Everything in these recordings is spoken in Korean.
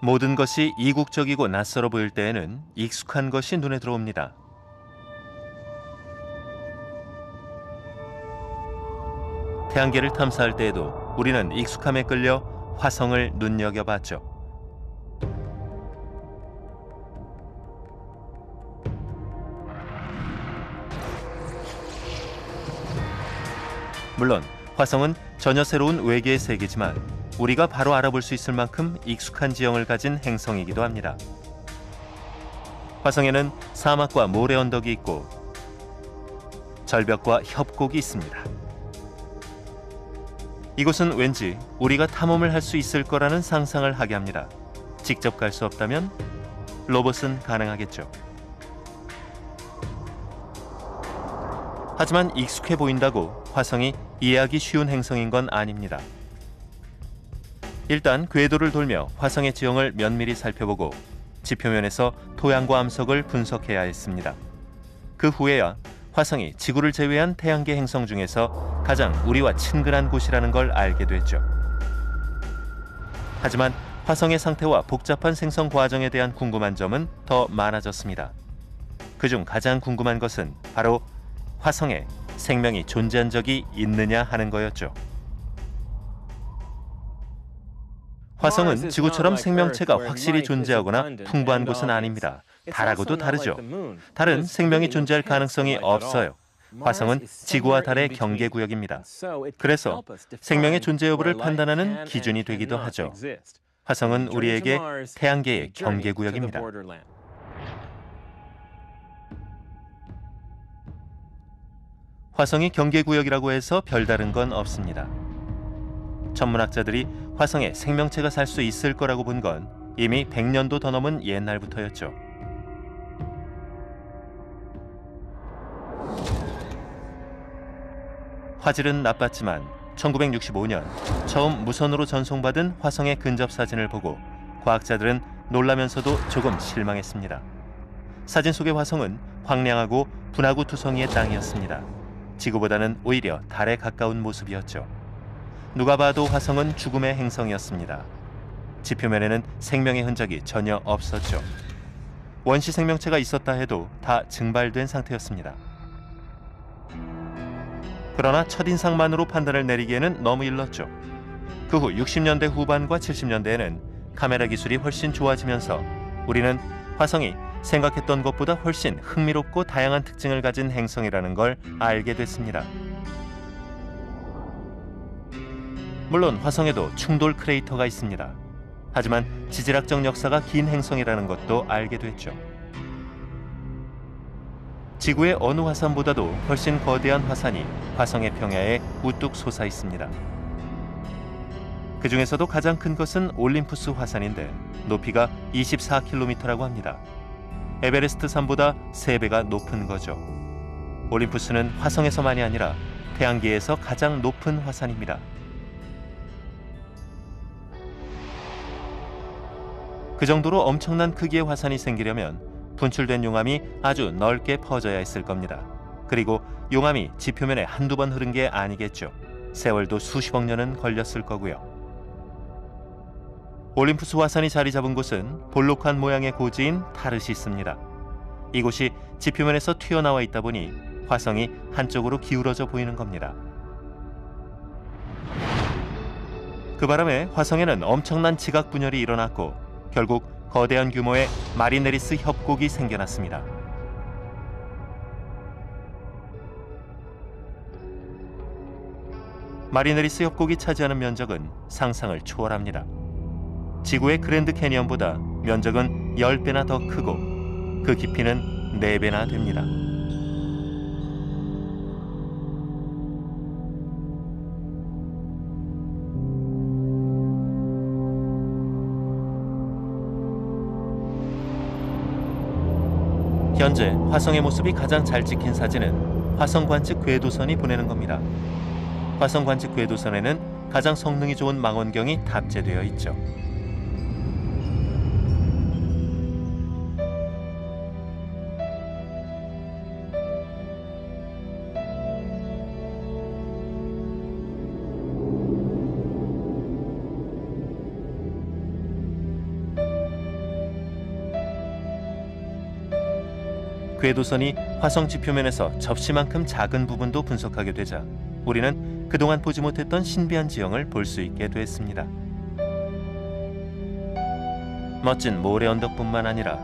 모든 것이 이국적이고 낯설어 보일 때에는 익숙한 것이 눈에 들어옵니다. 태양계를 탐사할 때에도 우리는 익숙함에 끌려 화성을 눈여겨봤죠. 물론 화성은 전혀 새로운 외계의 세계지만 우리가 바로 알아볼 수 있을 만큼 익숙한 지형을 가진 행성이기도 합니다. 화성에는 사막과 모래 언덕이 있고 절벽과 협곡이 있습니다. 이곳은 왠지 우리가 탐험을 할 수 있을 거라는 상상을 하게 합니다. 직접 갈 수 없다면 로봇은 가능하겠죠. 하지만 익숙해 보인다고 화성이 이해하기 쉬운 행성인 건 아닙니다. 일단 궤도를 돌며 화성의 지형을 면밀히 살펴보고 지표면에서 토양과 암석을 분석해야 했습니다. 그 후에야 화성이 지구를 제외한 태양계 행성 중에서 가장 우리와 친근한 곳이라는 걸 알게 됐죠. 하지만 화성의 상태와 복잡한 생성 과정에 대한 궁금한 점은 더 많아졌습니다. 그중 가장 궁금한 것은 바로 화성에 생명이 존재한 적이 있느냐 하는 거였죠. 화성은 지구처럼 생명체가 확실히 존재하거나 풍부한 곳은 아닙니다. 달하고도 다르죠. 달은 생명이 존재할 가능성이 없어요. 화성은 지구와 달의 경계구역입니다. 그래서 생명의 존재 여부를 판단하는 기준이 되기도 하죠. 화성은 우리에게 태양계의 경계구역입니다. 화성이 경계구역이라고 해서 별다른 건 없습니다. 천문학자들이 화성에 생명체가 살 수 있을 거라고 본 건 이미 100년도 더 넘은 옛날부터였죠. 화질은 나빴지만 1965년 처음 무선으로 전송받은 화성의 근접 사진을 보고 과학자들은 놀라면서도 조금 실망했습니다. 사진 속의 화성은 황량하고 분화구 투성이의 땅이었습니다. 지구보다는 오히려 달에 가까운 모습이었죠. 누가 봐도 화성은 죽음의 행성이었습니다. 지표면에는 생명의 흔적이 전혀 없었죠. 원시 생명체가 있었다 해도 다 증발된 상태였습니다. 그러나 첫인상만으로 판단을 내리기에는 너무 일렀죠. 그 후 60년대 후반과 70년대에는 카메라 기술이 훨씬 좋아지면서 우리는 화성이 생각했던 것보다 훨씬 흥미롭고 다양한 특징을 가진 행성이라는 걸 알게 됐습니다. 물론 화성에도 충돌 크레이터가 있습니다. 하지만 지질학적 역사가 긴 행성이라는 것도 알게 됐죠. 지구의 어느 화산보다도 훨씬 거대한 화산이 화성의 평야에 우뚝 솟아 있습니다. 그 중에서도 가장 큰 것은 올림푸스 화산인데 높이가 24km라고 합니다. 에베레스트 산보다 3배가 높은 거죠. 올림푸스는 화성에서만이 아니라 태양계에서 가장 높은 화산입니다. 그 정도로 엄청난 크기의 화산이 생기려면 분출된 용암이 아주 넓게 퍼져야 했을 겁니다. 그리고 용암이 지표면에 한두 번 흐른 게 아니겠죠. 세월도 수십억 년은 걸렸을 거고요. 올림푸스 화산이 자리 잡은 곳은 볼록한 모양의 고지인 타르시스입니다. 이곳이 지표면에서 튀어나와 있다 보니 화성이 한쪽으로 기울어져 보이는 겁니다. 그 바람에 화성에는 엄청난 지각 분열이 일어났고 결국 거대한 규모의 마리네리스 협곡이 생겨났습니다. 마리네리스 협곡이 차지하는 면적은 상상을 초월합니다. 지구의 그랜드 캐니언보다 면적은 10배나 더 크고 그 깊이는 4배나 됩니다. 현재 화성의 모습이 가장 잘 찍힌 사진은 화성 관측 궤도선이 보내는 겁니다. 화성 관측 궤도선에는 가장 성능이 좋은 망원경이 탑재되어 있죠. 궤도선이 화성 지표면에서 접시만큼 작은 부분도 분석하게 되자 우리는 그동안 보지 못했던 신비한 지형을 볼 수 있게 됐습니다. 멋진 모래 언덕뿐만 아니라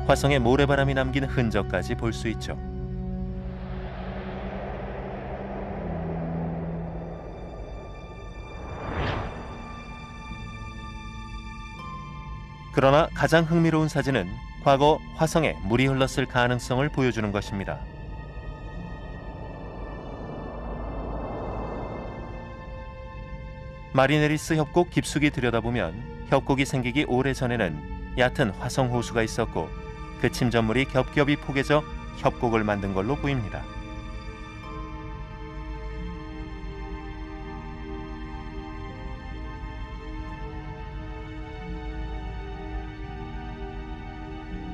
화성의 모래바람이 남긴 흔적까지 볼 수 있죠. 그러나 가장 흥미로운 사진은 과거 화성에 물이 흘렀을 가능성을 보여주는 것입니다. 마리네리스 협곡 깊숙이 들여다보면 협곡이 생기기 오래전에는 얕은 화성 호수가 있었고 그 침전물이 겹겹이 포개져 협곡을 만든 걸로 보입니다.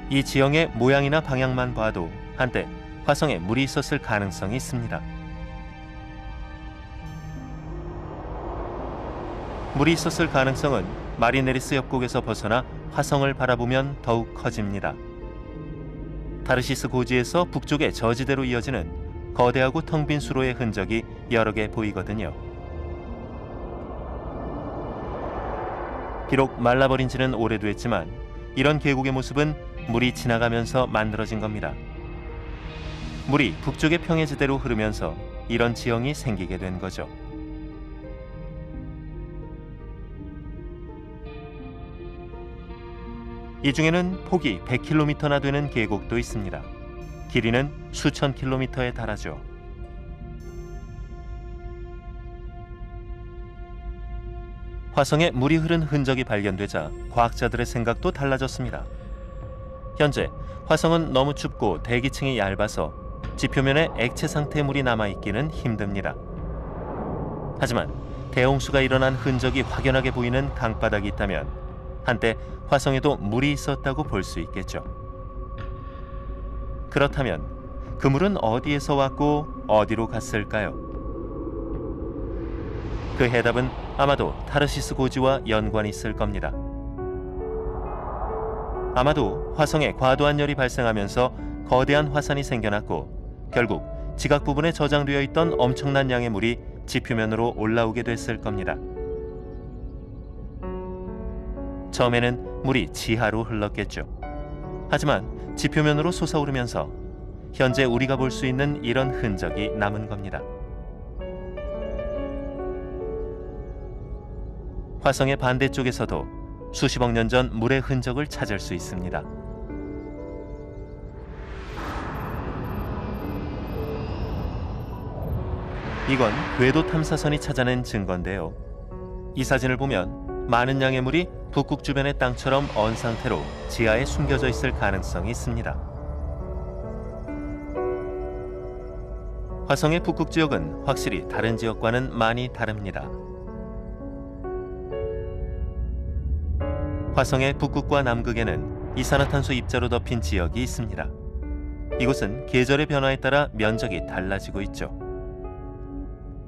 이 지형의 모양이나 방향만 봐도 한때 화성에 물이 있었을 가능성이 있습니다. 물이 있었을 가능성은 마리네리스 협곡에서 벗어나 화성을 바라보면 더욱 커집니다. 타르시스 고지에서 북쪽의 저지대로 이어지는 거대하고 텅 빈 수로의 흔적이 여러 개 보이거든요. 비록 말라버린 지는 오래됐지만 이런 계곡의 모습은 물이 지나가면서 만들어진 겁니다. 물이 북쪽의 평해지대로 흐르면서 이런 지형이 생기게 된 거죠. 이 중에는 폭이 100km나 되는 계곡도 있습니다. 길이는 수천 킬로미터에 달하죠. 화성에 물이 흐른 흔적이 발견되자 과학자들의 생각도 달라졌습니다. 현재 화성은 너무 춥고 대기층이 얇아서 지표면에 액체 상태의 물이 남아있기는 힘듭니다. 하지만 대홍수가 일어난 흔적이 확연하게 보이는 강바닥이 있다면 한때 화성에도 물이 있었다고 볼 수 있겠죠. 그렇다면 그 물은 어디에서 왔고 어디로 갔을까요? 그 해답은 아마도 타르시스 고지와 연관이 있을 겁니다. 아마도 화성에 과도한 열이 발생하면서 거대한 화산이 생겨났고 결국 지각 부분에 저장되어 있던 엄청난 양의 물이 지표면으로 올라오게 됐을 겁니다. 처음에는 물이 지하로 흘렀겠죠. 하지만 지표면으로 솟아오르면서 현재 우리가 볼 수 있는 이런 흔적이 남은 겁니다. 화성의 반대쪽에서도 수십억 년 전 물의 흔적을 찾을 수 있습니다. 이건 궤도 탐사선이 찾아낸 증거인데요. 이 사진을 보면 많은 양의 물이 북극 주변의 땅처럼 언 상태로 지하에 숨겨져 있을 가능성이 있습니다. 화성의 북극 지역은 확실히 다른 지역과는 많이 다릅니다. 화성의 북극과 남극에는 이산화탄소 입자로 덮인 지역이 있습니다. 이곳은 계절의 변화에 따라 면적이 달라지고 있죠.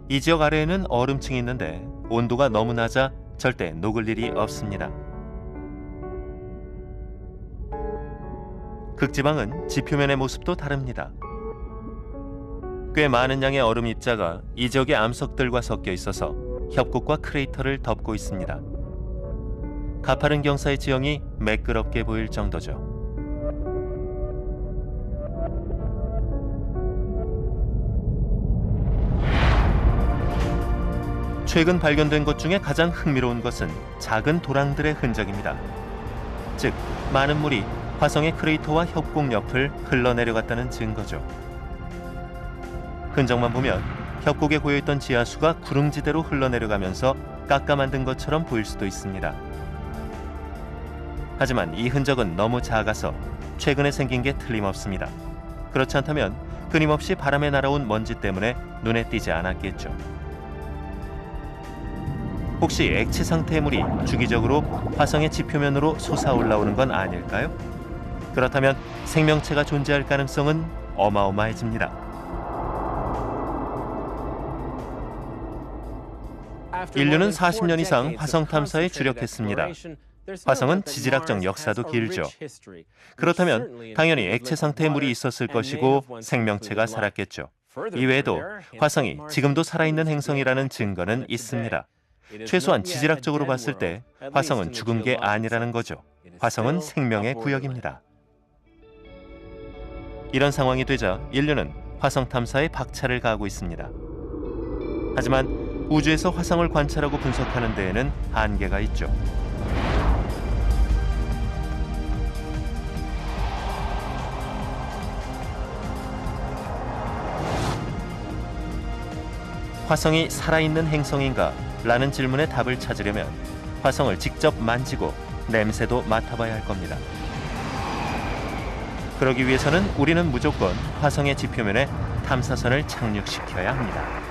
이 지역 아래에는 얼음층이 있는데 온도가 너무 낮아 절대 녹을 일이 없습니다. 극지방은 지표면의 모습도 다릅니다. 꽤 많은 양의 얼음 입자가 이 지역의 암석들과 섞여 있어서 협곡과 크레이터를 덮고 있습니다. 가파른 경사의 지형이 매끄럽게 보일 정도죠. 최근 발견된 것 중에 가장 흥미로운 것은 작은 도랑들의 흔적입니다. 즉, 많은 물이 화성의 크레이터와 협곡 옆을 흘러내려갔다는 증거죠. 흔적만 보면 협곡에 고여있던 지하수가 구릉지대로 흘러내려가면서 깎아 만든 것처럼 보일 수도 있습니다. 하지만 이 흔적은 너무 작아서 최근에 생긴 게 틀림없습니다. 그렇지 않다면 끊임없이 바람에 날아온 먼지 때문에 눈에 띄지 않았겠죠. 혹시 액체 상태의 물이 주기적으로 화성의 지표면으로 솟아올라오는 건 아닐까요? 그렇다면 생명체가 존재할 가능성은 어마어마해집니다. 인류는 40년 이상 화성 탐사에 주력했습니다. 화성은 지질학적 역사도 길죠. 그렇다면 당연히 액체 상태의 물이 있었을 것이고 생명체가 살았겠죠. 이외에도 화성이 지금도 살아있는 행성이라는 증거는 있습니다. 최소한 지질학적으로 봤을 때 화성은 죽은 게 아니라는 거죠. 화성은 생명의 구역입니다. 이런 상황이 되자 인류는 화성 탐사에 박차를 가하고 있습니다. 하지만 우주에서 화성을 관찰하고 분석하는 데에는 한계가 있죠. 화성이 살아있는 행성인가? 라는 질문에 답을 찾으려면 화성을 직접 만지고 냄새도 맡아봐야 할 겁니다. 그러기 위해서는 우리는 무조건 화성의 지표면에 탐사선을 착륙시켜야 합니다.